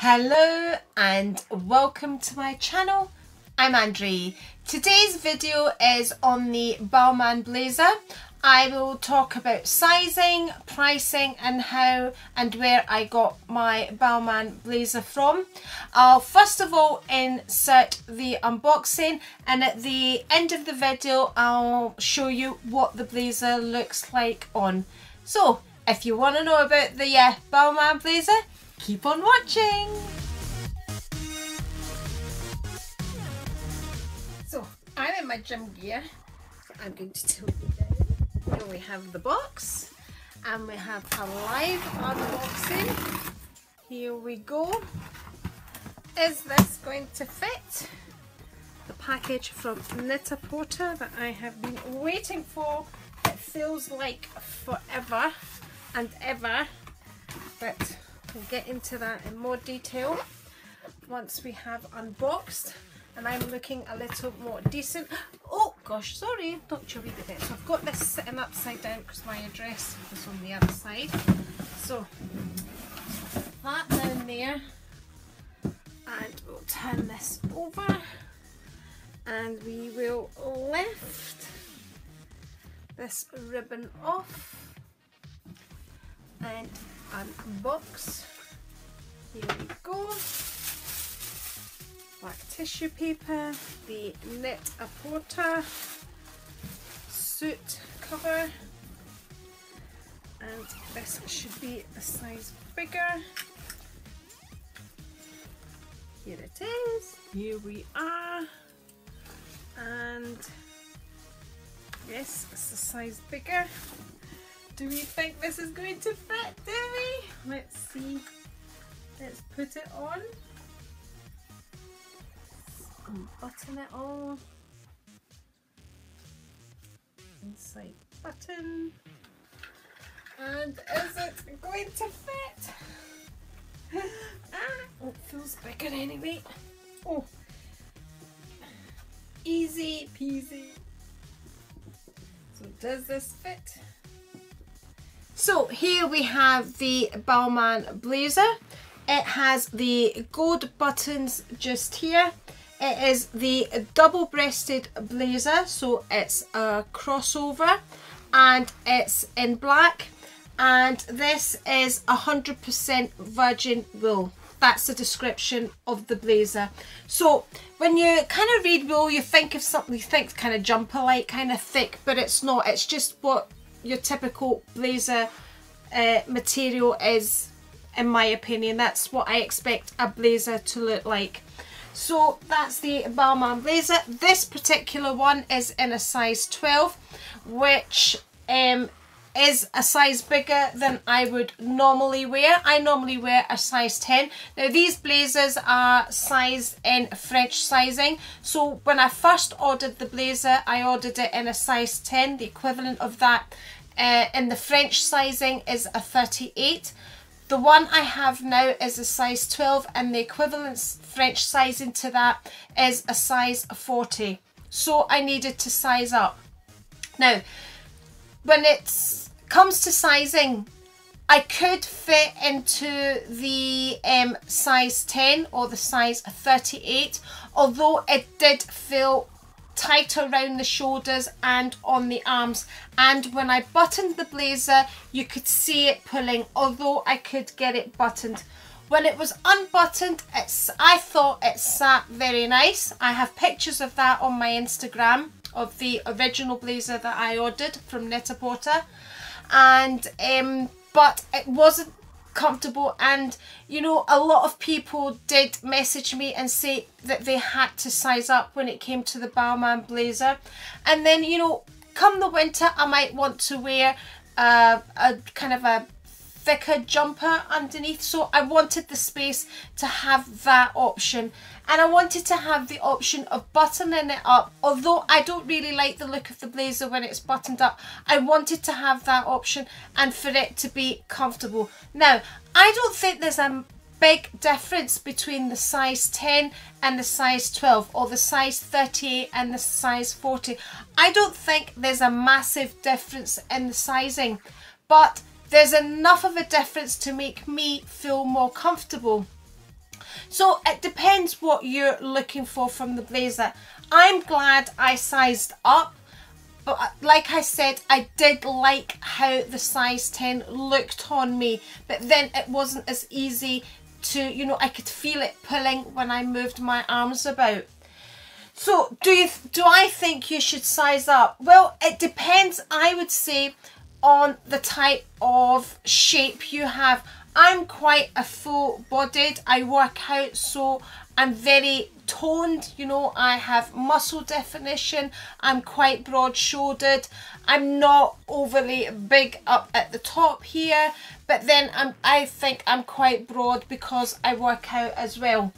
Hello and welcome to my channel. I'm Andrea. Today's video is on the Balmain blazer. I will talk about sizing, pricing and how and where I got my Balmain blazer from. I'll first of all insert the unboxing, and at the end of the video I'll show you what the blazer looks like on. So if you want to know about the Balmain blazer, keep on watching. So I'm in my gym gear, so I'm going to tilt it down. Here we have the box and we have a live unboxing. Here we go. Is this going to fit? The package from Net-a-Porter that I have been waiting for. It feels like forever and ever, but we'll get into that in more detail once we have unboxed and I'm looking a little more decent. Oh gosh, sorry, knocked your wee bit. So I've got this sitting upside down because my address was on the other side. So that down there, and we'll turn this over and we will lift this ribbon off and unbox. Here we go. Black tissue paper, the Net-a-Porter suit cover, and this should be a size bigger. Here it is. Here we are, and yes, it's a size bigger. Do we think this is going to fit, do we? Let's see. Let's put it on. Unbutton it all. Inside button. And is it going to fit? It feels bigger anyway. Oh, easy peasy. So does this fit? So here we have the Balmain blazer. It has the gold buttons just here. It is the double-breasted blazer, so it's a crossover and it's in black, and this is 100% virgin wool. That's the description of the blazer. So when you kind of read wool, you think of something, you think kind of jumper-like, kind of thick, but it's not. It's just what your typical blazer material is, in my opinion. That's what I expect a blazer to look like. So that's the Balmain blazer. This particular one is in a size 12, which is a size bigger than I would normally wear. I normally wear a size 10. Now these blazers are sized in French sizing, so when I first ordered the blazer I ordered it in a size 10. The equivalent of that in the French sizing is a 38. The one I have now is a size 12, and the equivalent French sizing to that is a size 40. So I needed to size up. Now, when it comes to sizing, I could fit into the size 10 or the size 38, although it did feel tight around the shoulders and on the arms, and when I buttoned the blazer you could see it pulling, although I could get it buttoned. When it was unbuttoned, I thought it sat very nice. I have pictures of that on my Instagram of the original blazer that I ordered from Net-a-Porter, and but it wasn't comfortable, and you know, a lot of people did message me and say that they had to size up when it came to the Balmain blazer. And then, you know, come the winter I might want to wear a kind of a thicker jumper underneath, so I wanted the space to have that option, and I wanted to have the option of buttoning it up. Although I don't really like the look of the blazer when it's buttoned up, I wanted to have that option and for it to be comfortable. Now, I don't think there's a big difference between the size 10 and the size 12, or the size 38 and the size 40. I don't think there's a massive difference in the sizing, but there's enough of a difference to make me feel more comfortable. So it depends what you're looking for from the blazer. I'm glad I sized up, but like I said, I did like how the size 10 looked on me, but then it wasn't as easy to, you know, I could feel it pulling when I moved my arms about. So do I think you should size up? Well, it depends, I would say, on the type of shape you have. I'm quite a full-bodied, I work out, so I'm very toned, you know, I have muscle definition, I'm quite broad-shouldered, I'm not overly big up at the top here, but then I think I'm quite broad because I work out as well.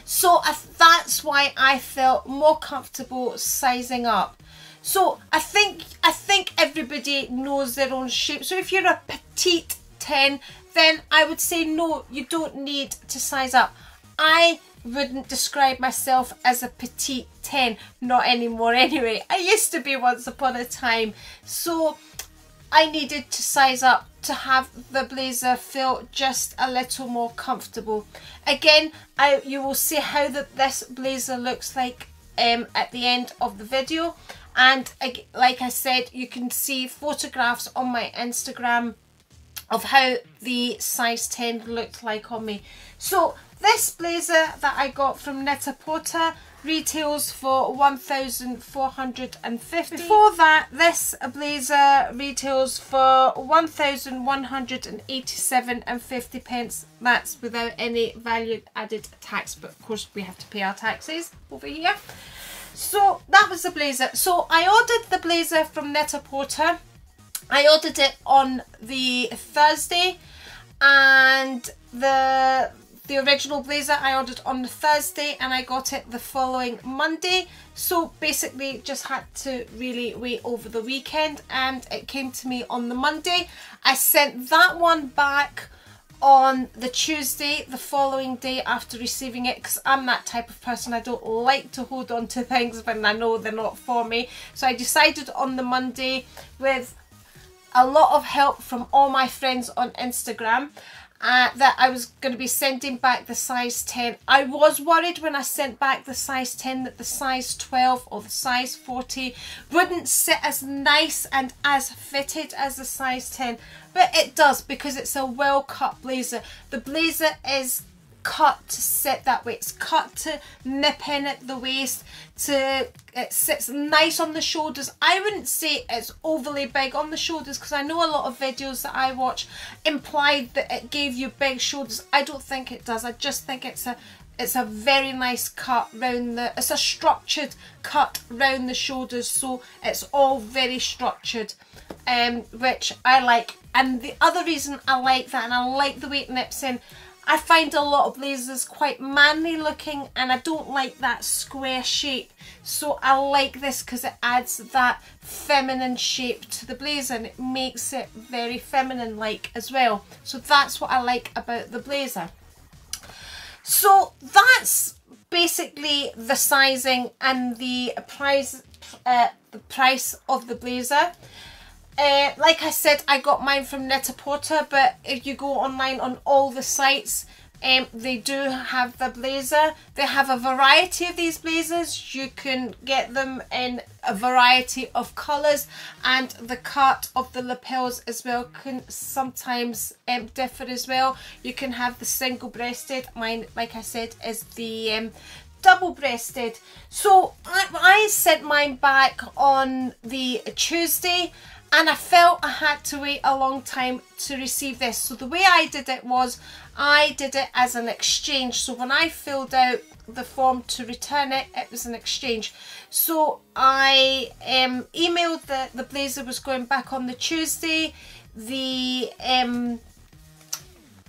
So that's why I felt more comfortable sizing up. So I think everybody knows their own shape. So if you're a petite 10, then I would say no, you don't need to size up. I wouldn't describe myself as a petite 10, not anymore anyway. I used to be once upon a time. So I needed to size up to have the blazer feel just a little more comfortable. Again, you will see how this blazer looks like at the end of the video. And like I said, you can see photographs on my Instagram of how the size 10 looked like on me. So this blazer that I got from Net-a-Porter retails for $1,450. Before that, this blazer retails for £1,187.50. That's without any value added tax, but of course we have to pay our taxes over here. So that was the blazer. So I ordered the blazer from Net-a-Porter. I ordered it on the Thursday, and the original blazer I ordered on the Thursday, and I got it the following Monday. So basically just had to really wait over the weekend, and it came to me on the Monday. I sent that one back on the Tuesday, the following day after receiving it, because I'm that type of person. I don't like to hold on to things when I know they're not for me. So I decided on the Monday, with a lot of help from all my friends on Instagram, that I was going to be sending back the size 10. I was worried when I sent back the size 10 that the size 12 or the size 40 wouldn't sit as nice and as fitted as the size 10, but it does, because it's a well cut blazer. The blazer is cut to sit that way. It's cut to nip in at the waist, it sits nice on the shoulders. I wouldn't say it's overly big on the shoulders, because I know a lot of videos that I watch implied that it gave you big shoulders. I don't think it does. I just think it's a very nice cut round it's a structured cut round the shoulders, so it's all very structured, which I like. And the other reason I like that, and I like the way it nips in, I find a lot of blazers quite manly looking, and I don't like that square shape. So I like this because it adds that feminine shape to the blazer, and it makes it very feminine like as well. So that's what I like about the blazer. So that's basically the sizing and the price of the blazer. Like I said, I got mine from Net-a-Porter, but if you go online on all the sites, they do have the blazer. They have a variety of these blazers. You can get them in a variety of colours, and the cut of the lapels as well can sometimes differ as well. You can have the single-breasted. Mine, like I said, is the double-breasted. So I sent mine back on the Tuesday, and I felt I had to wait a long time to receive this. So the way I did it was, I did it as an exchange. So when I filled out the form to return it, it was an exchange. So I emailed the blazer was going back on the Tuesday. The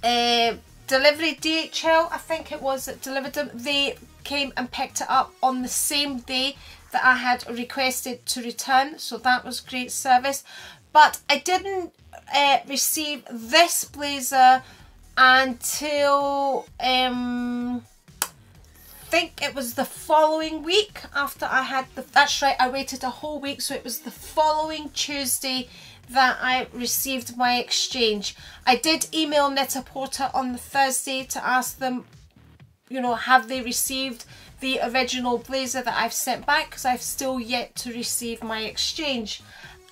delivery DHL, I think it was, that delivered them, they came and picked it up on the same day that I had requested to return, so that was great service. But I didn't receive this blazer until I think it was the following week after I had that's right, I waited a whole week, so it was the following Tuesday that I received my exchange. I did email Net-a-Porter on the Thursday to ask them you know, have they received the original blazer that I've sent back, because I've still yet to receive my exchange.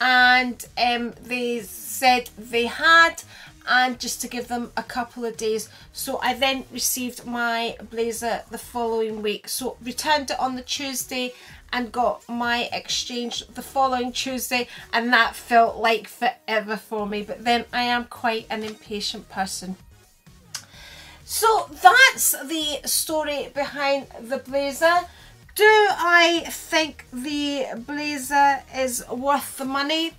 And they said they had, and just to give them a couple of days. So I then received my blazer the following week. So returned it on the Tuesday and got my exchange the following Tuesday, and that felt like forever for me. But then I am quite an impatient person. So that's the story behind the blazer. Do I think the blazer is worth the money?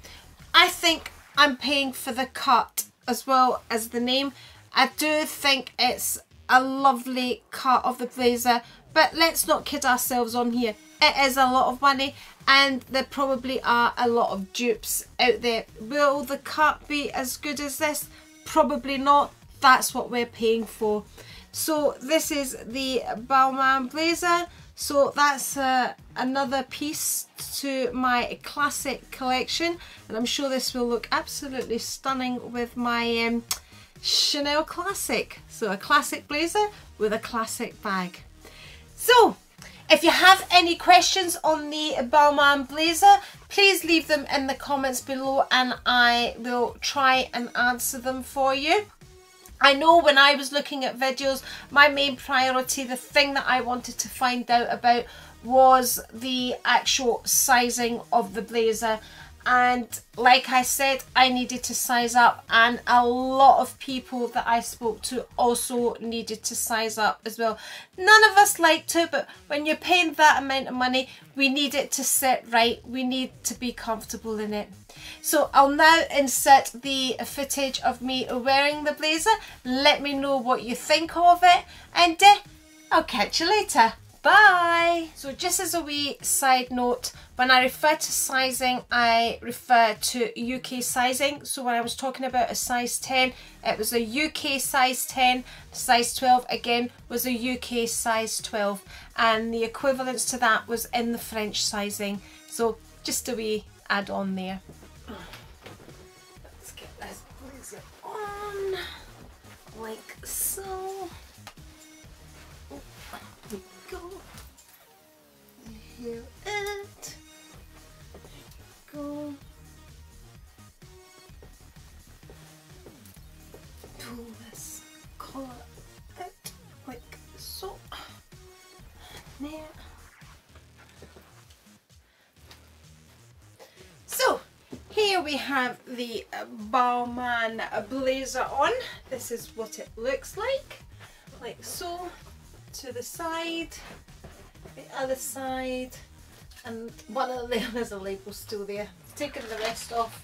I think I'm paying for the cut as well as the name. I do think it's a lovely cut of the blazer, but let's not kid ourselves on here. It is a lot of money, and there probably are a lot of dupes out there. Will the cut be as good as this? Probably not. That's what we're paying for. So this is the Balmain blazer. So that's another piece to my classic collection, and I'm sure this will look absolutely stunning with my Chanel classic. So a classic blazer with a classic bag. So if you have any questions on the Balmain blazer, please leave them in the comments below and I will try and answer them for you. I know when I was looking at videos, my main priority, the thing that I wanted to find out about, was the actual sizing of the blazer. And like I said, I needed to size up, and a lot of people that I spoke to also needed to size up as well. None of us like to, but when you're paying that amount of money, we need it to sit right. We need to be comfortable in it. So I'll now insert the footage of me wearing the blazer. Let me know what you think of it, and I'll catch you later. Bye! So just as a wee side note, when I refer to sizing, I refer to UK sizing. So when I was talking about a size 10, it was a UK size 10. Size 12 again was a UK size 12, and the equivalence to that was in the French sizing. So just a wee add on there. Let's get this blazer on like so. There we go. Here it go. Pull this collar out like so. There. So here we have the Balmain blazer on. This is what it looks like so. To the side, the other side, and one of the there's a label still there. Taking the rest off,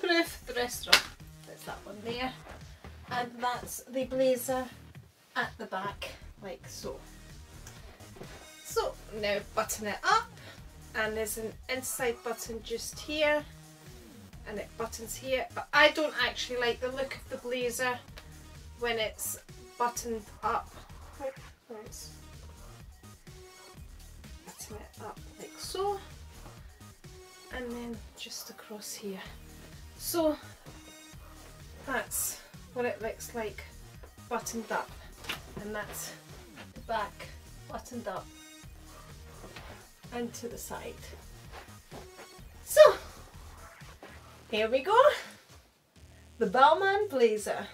proof the rest off. There's that one there, and that's the blazer at the back, like so. So now button it up, and there's an inside button just here, and it buttons here. But I don't actually like the look of the blazer when it's buttoned up. Let's button it up like so, and then just across here. So that's what it looks like buttoned up, and that's the back buttoned up and to the side. So here we go, the Balmain blazer.